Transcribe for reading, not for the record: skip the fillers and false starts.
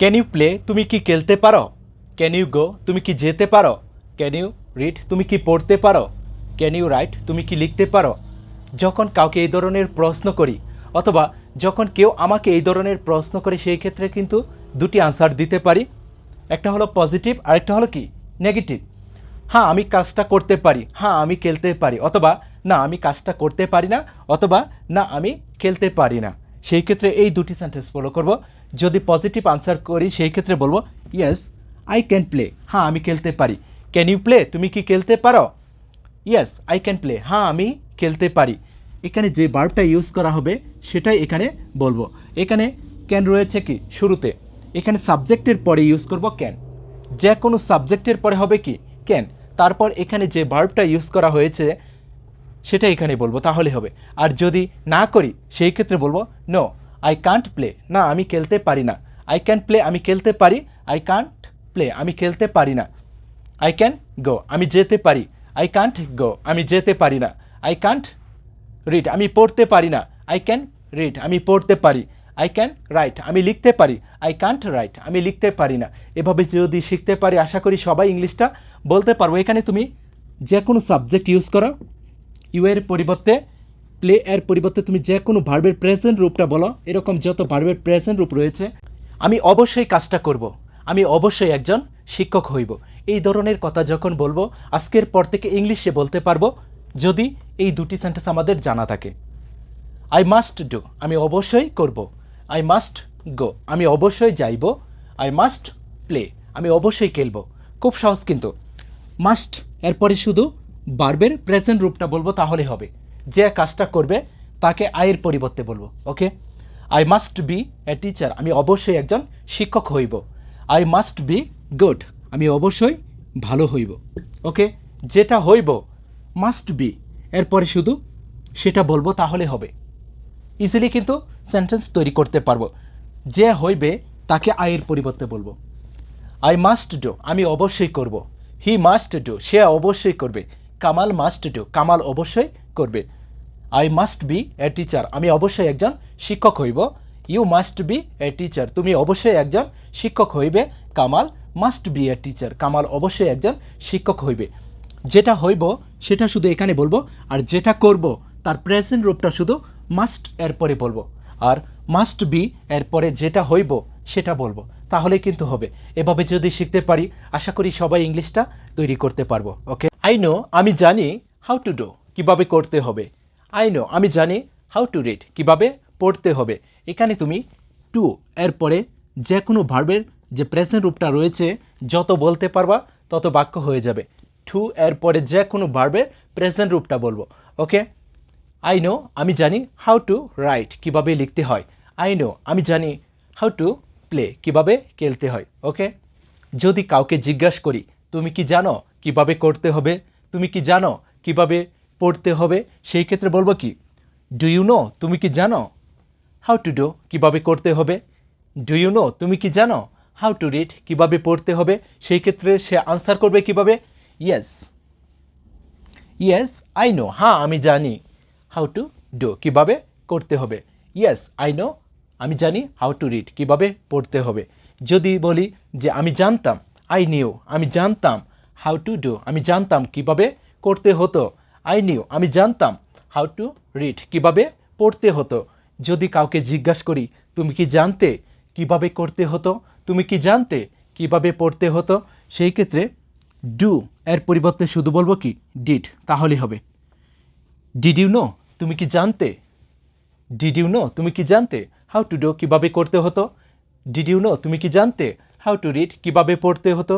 Can you play তুমি কি খেলতে পারো? ক্যান ইউ গো তুমি কি যেতে পারো? ক্যান ইউ রিড তুমি কি পড়তে পারো? ক্যান ইউ রাইট তুমি কি লিখতে পারো? যখন কাউকে এই ধরনের প্রশ্ন করি অথবা যখন কেউ আমাকে এই ধরনের প্রশ্ন করে সেই ক্ষেত্রে কিন্তু দুটি আনসার দিতে পারি। একটা হলো পজিটিভ আর একটা হলো কি নেগেটিভ। হ্যাঁ আমি কাজটা করতে পারি, হ্যাঁ আমি খেলতে পারি, অথবা না আমি কাজটা করতে পারি না, অথবা না আমি খেলতে পারি না। সেই ক্ষেত্রে এই দুটি সেন্টেন্স ফলো করব। যদি পজিটিভ আনসার করি সেই ক্ষেত্রে বলবো ইয়েস আই ক্যান প্লে, হ্যাঁ আমি খেলতে পারি। ক্যান ইউ প্লে তুমি কি খেলতে পারো? ইয়েস আই ক্যান প্লে, হ্যাঁ আমি খেলতে পারি। এখানে যে ভার্বটা ইউজ করা হবে সেটাই এখানে বলবো। এখানে ক্যান রয়েছে কি শুরুতে, এখানে সাবজেক্টের পরে ইউজ করব ক্যান। যে কোনো সাবজেক্টের পরে হবে কি ক্যান, তারপর এখানে যে ভার্বটা ইউজ করা হয়েছে সেটা এখানে বলবো, তাহলে হবে। আর যদি না করি সেই ক্ষেত্রে বলবো নো আই কান্ট প্লে, না আমি খেলতে পারি না। আই ক্যান প্লে আমি খেলতে পারি, আই কান্ট প্লে আমি খেলতে পারি না। আই ক্যান গো আমি যেতে পারি, আই কান্ট গো আমি যেতে পারি না। আই কান্ট রিড আমি পড়তে পারি না, আই ক্যান রিড আমি পড়তে পারি। আই ক্যান রাইট আমি লিখতে পারি, আই কান্ট রাইট আমি লিখতে পারি না। এভাবে যদি শিখতে পারি আশা করি সবাই ইংলিশটা বলতে পারবো। এখানে তুমি যে কোনো সাবজেক্ট ইউজ করো, ইউ এর পরিবর্তে প্লে এর পরিবর্তে তুমি যে কোনো ভার্বের প্রেজেন্ট রূপটা বলো। এরকম যত ভার্বের প্রেজেন্ট রূপ রয়েছে, আমি অবশ্যই কাজটা করব, আমি অবশ্যই একজন শিক্ষক হইব, এই ধরনের কথা যখন বলবো আজকের পর থেকে ইংলিশে বলতে পারবো, যদি এই দুটি সেন্টেন্স আমাদের জানা থাকে। আই মাস্ট ডু আমি অবশ্যই করব, আই মাস্ট গো আমি অবশ্যই যাইব, আই মাস্ট প্লে আমি অবশ্যই খেলব। খুব সহজ কিন্তু। মাস্ট এরপরে শুধু ভার্বের প্রেজেন্ট রূপটা বলবো তাহলে হবে। যে কাজটা করবে তাকে আয়ের পরিবর্তে বলবো। Okay, I must be a teacher আমি অবশ্যই একজন শিক্ষক হইব। আই মাস্ট বি গুড আমি অবশ্যই ভালো হইব। ওকে, যেটা হইব মাস্ট বি এরপরে শুধু সেটা বলবো তাহলে হবে। ইজিলি কিন্তু সেন্টেন্স তৈরি করতে পারবো। যে হইবে তাকে আয়ের পরিবর্তে বলবো। আই মাস্ট ডু আমি অবশ্যই করব, হি মাস্ট ডু সে অবশ্যই করবে, কামাল মাস্ট ডু কামাল অবশ্যই করবে। I must be a teacher আমি অবশ্যই একজন শিক্ষক হইব, you must be a teacher তুমি অবশ্যই একজন শিক্ষক হইবে, Kamal must be a teacher Kamal অবশ্যই একজন শিক্ষক হইবে। যেটা হইব সেটা শুধু এখানে বলবো, আর যেটা করব তার প্রেজেন্ট রূপটা শুধু মাস্ট এর পরে বলবো, আর মাস্ট বি এর পরে যেটা হইব সেটা বলবো, তাহলে কিন্তু হবে। এভাবে যদি শিখতে পারি আশা করি সবাই ইংলিশটা তৈরি করতে পারবো। ওকে, আই নো আমি জানি হাউ টু ডু কীভাবে করতে হবে। আই নো আমি জানি হাউ টু রিড কীভাবে পড়তে হবে। এখানে তুমি টু এর পরে যে কোনো ভার্বের যে প্রেজেন্ট রূপটা রয়েছে যত বলতে পারবা তত বাক্য হয়ে যাবে। টু এর পরে যে কোনো ভার্বের প্রেজেন্ট রূপটা বলবো। ওকে, আই নো আমি জানি হাউ টু রাইট কীভাবে লিখতে হয়। আই নো আমি জানি হাউ টু প্লে কীভাবে খেলতে হয়। ওকে, যদি কাউকে জিজ্ঞাসা করি তুমি কি জানো কিভাবে করতে হবে, তুমি কি জানো কিভাবে পড়তে হবে, সেই ক্ষেত্রে বলবো কি ডু ইউ নো তুমি কি জানো হাউ টু ডু কীভাবে করতে হবে। ডু ইউ নো তুমি কি জানো হাউ টু রিড কীভাবে পড়তে হবে। সেই ক্ষেত্রে সে আনসার করবে কিভাবে, ইয়েস ইয়েস আই নো হ্যাঁ আমি জানি হাউ টু ডু কীভাবে করতে হবে। ইয়েস আই নো আমি জানি হাউ টু রিড কীভাবে পড়তে হবে। যদি বলি যে আমি জানতাম, আই নিউ আমি জানতাম হাউ টু ডু আমি জানতাম কীভাবে করতে হতো। আই নিউ আমি জানতাম হাউ টু রিড কীভাবে পড়তে হতো। যদি কাউকে জিজ্ঞাসা করি তুমি কি জানতে কিভাবে করতে হতো, তুমি কি জানতে কিভাবে পড়তে হতো, সেই ক্ষেত্রে ডু এর পরিবর্তে শুধু বলবো কি ডিড, তাহলেই হবে। ডিড ইউ নো তুমি কি জানতে, ডিড ইউ নো তুমি কি জানতে হাউ টু ডু কীভাবে করতে হতো। ডিড ইউ নো তুমি কি জানতে হাউ টু রিড কীভাবে পড়তে হতো।